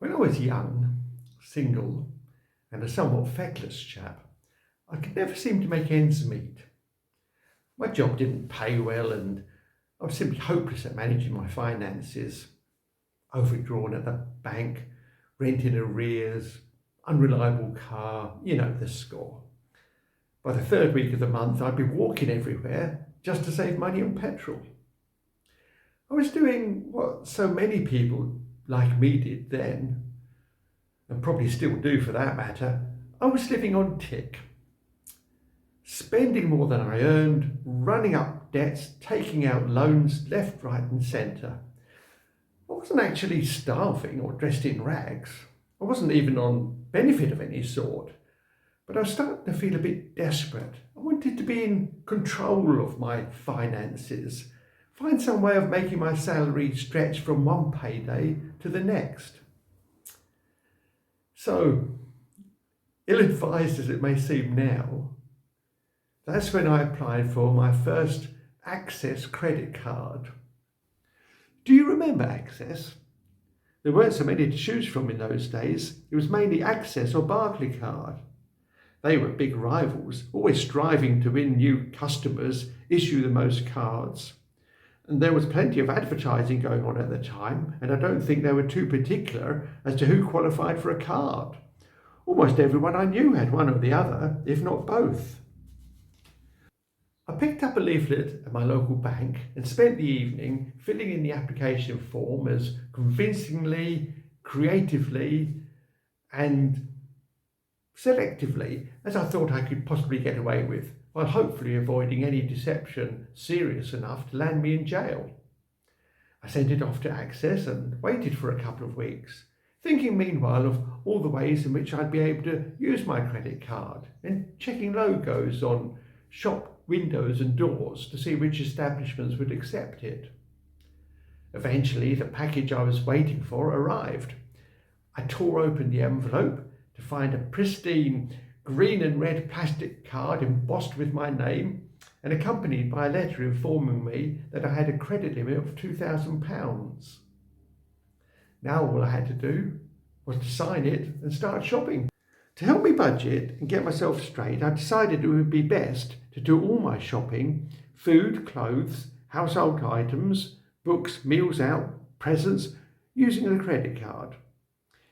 When I was young, single, and a somewhat feckless chap, I could never seem to make ends meet. My job didn't pay well, and I was simply hopeless at managing my finances. Overdrawn at the bank, rent in arrears, unreliable car, you know the score. By the third week of the month, I'd be walking everywhere just to save money on petrol. I was doing what so many people like me did then, and probably still do for that matter. I was living on tick. Spending more than I earned, running up debts, taking out loans left, right and centre. I wasn't actually starving or dressed in rags. I wasn't even on benefit of any sort. But I was starting to feel a bit desperate. I wanted to be in control of my finances, find some way of making my salary stretch from one payday to the next. So, ill-advised as it may seem now, that's when I applied for my first Access credit card. Do you remember Access? There weren't so many to choose from in those days. It was mainly Access or Barclaycard. They were big rivals, always striving to win new customers, issue the most cards. And there was plenty of advertising going on at the time, and I don't think they were too particular as to who qualified for a card. Almost everyone I knew had one or the other, if not both. I picked up a leaflet at my local bank and spent the evening filling in the application form as convincingly, creatively, and selectively as I thought I could possibly get away with, while hopefully avoiding any deception serious enough to land me in jail. I sent it off to Access and waited for a couple of weeks, thinking meanwhile of all the ways in which I'd be able to use my credit card and checking logos on shop windows and doors to see which establishments would accept it. Eventually, the package I was waiting for arrived. I tore open the envelope to find a pristine green and red plastic card embossed with my name and accompanied by a letter informing me that I had a credit limit of £2,000. Now all I had to do was to sign it and start shopping. To help me budget and get myself straight, I decided it would be best to do all my shopping, food, clothes, household items, books, meals out, presents, using a credit card.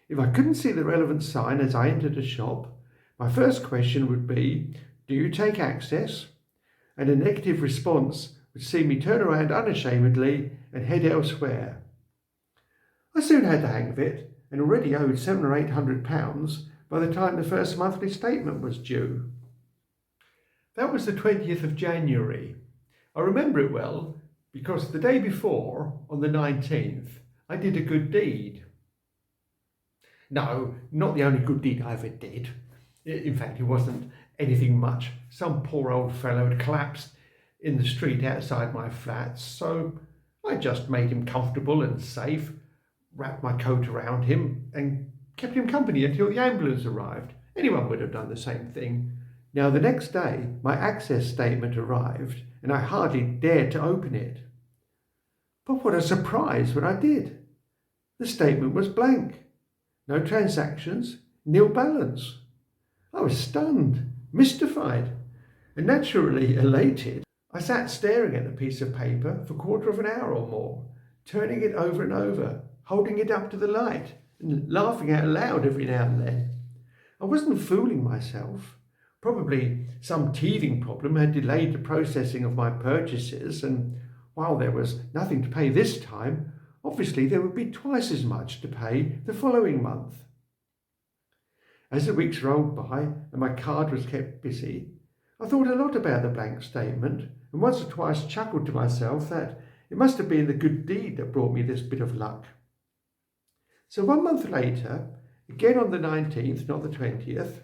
If I couldn't see the relevant sign as I entered a shop, my first question would be, do you take Access? And a negative response would see me turn around unashamedly and head elsewhere. I soon had the hang of it and already owed £700 or £800 by the time the first monthly statement was due. That was the 20th of January. I remember it well because the day before, on the 19th, I did a good deed. No, not the only good deed I ever did. In fact, it wasn't anything much. Some poor old fellow had collapsed in the street outside my flat, so I just made him comfortable and safe, wrapped my coat around him and kept him company until the ambulance arrived. Anyone would have done the same thing. Now, the next day, my Access statement arrived and I hardly dared to open it. But what a surprise when I did. The statement was blank. No transactions, nil balance. I was stunned, mystified, and naturally elated. I sat staring at the piece of paper for a quarter of an hour or more, turning it over and over, holding it up to the light, and laughing out loud every now and then. I wasn't fooling myself. Probably some teething problem had delayed the processing of my purchases, and while there was nothing to pay this time, obviously there would be twice as much to pay the following month. As the weeks rolled by and my card was kept busy, I thought a lot about the blank statement and once or twice chuckled to myself that it must have been the good deed that brought me this bit of luck. So 1 month later, again on the 19th, not the 20th,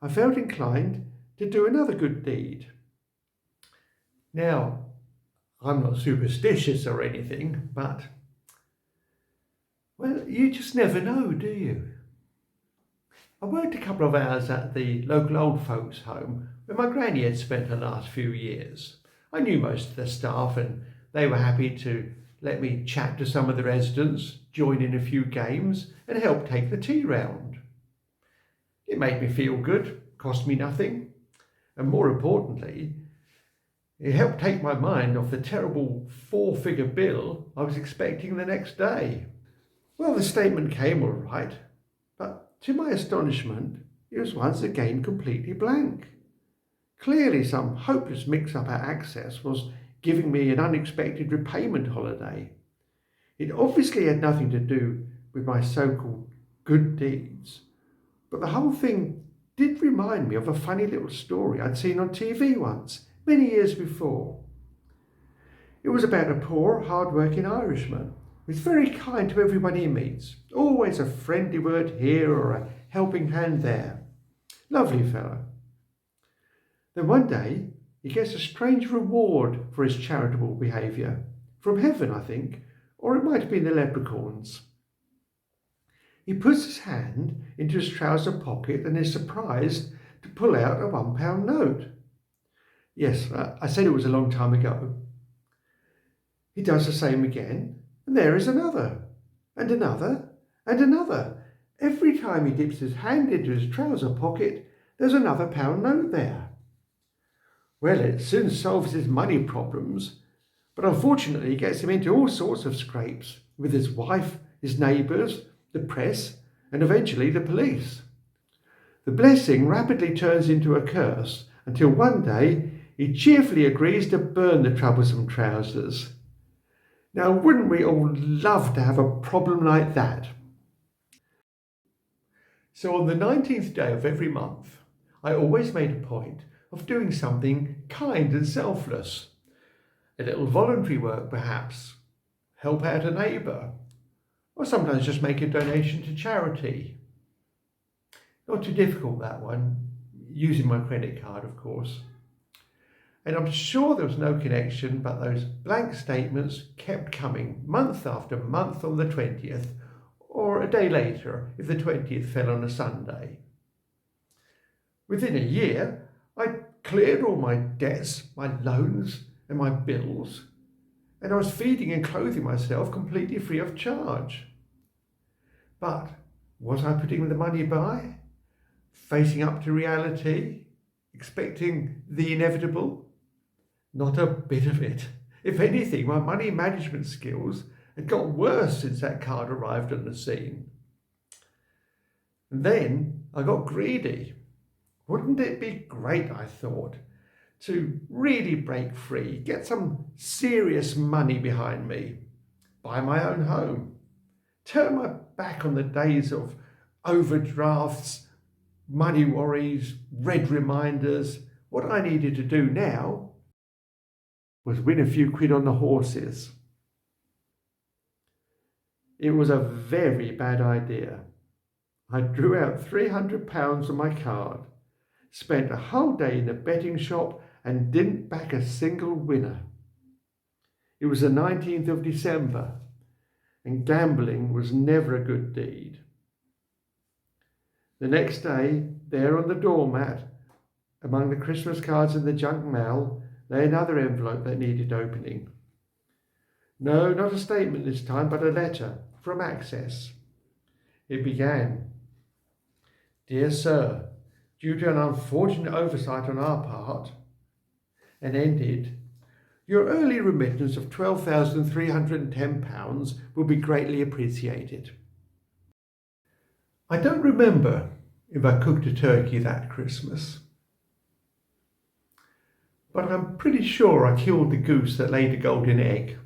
I felt inclined to do another good deed. Now, I'm not superstitious or anything, but, well, you just never know, do you? I worked a couple of hours at the local old folks' home where my granny had spent her last few years. I knew most of the staff and they were happy to let me chat to some of the residents join in a few games and help take the tea round. It made me feel good, cost me nothing, and more importantly, it helped take my mind off the terrible 4-figure bill I was expecting the next day. Well, the statement came all right, but to my astonishment, it was once again completely blank. Clearly, some hopeless mix-up at Access was giving me an unexpected repayment holiday. It obviously had nothing to do with my so-called good deeds, but the whole thing did remind me of a funny little story I'd seen on TV once, many years before. It was about a poor, hard-working Irishman who's very kind to everybody he meets, always a friendly word here or a helping hand there. Lovely fellow. Then one day he gets a strange reward for his charitable behaviour. From heaven, I think, or it might have been the leprechauns. He puts his hand into his trouser pocket and is surprised to pull out a £1 note. Yes, I said it was a long time ago. He does the same again, and there is another, and another, and another. Every time he dips his hand into his trouser pocket, there's another £1 note there. Well, it soon solves his money problems, but unfortunately gets him into all sorts of scrapes with his wife, his neighbours, the press, and eventually the police. The blessing rapidly turns into a curse until one day he cheerfully agrees to burn the troublesome trousers. Now, wouldn't we all love to have a problem like that? So on the 19th day of every month, I always made a point of doing something kind and selfless. A little voluntary work, perhaps. Help out a neighbour. Or sometimes just make a donation to charity. Not too difficult, that one. Using my credit card, of course. And I'm sure there was no connection, but those blank statements kept coming month after month on the 20th, or a day later if the 20th fell on a Sunday. Within a year, I cleared all my debts, my loans and my bills, and I was feeding and clothing myself completely free of charge. But was I putting the money by? Facing up to reality? Expecting the inevitable? Not a bit of it. If anything, my money management skills had got worse since that card arrived on the scene. And then I got greedy. Wouldn't it be great, I thought, to really break free, get some serious money behind me, buy my own home, turn my back on the days of overdrafts, money worries, red reminders. What I needed to do now was win a few quid on the horses. It was a very bad idea. I drew out £300 on my card, spent a whole day in the betting shop and didn't back a single winner. It was the 19th of December, and gambling was never a good deed. The next day, there on the doormat, among the Christmas cards in the junk mail, lay another envelope that needed opening. No, not a statement this time, but a letter from Access. It began, "Dear Sir, due to an unfortunate oversight on our part," and ended, "Your early remittance of £12,310 will be greatly appreciated." I don't remember if I cooked a turkey that Christmas, but I'm pretty sure I killed the goose that laid a golden egg.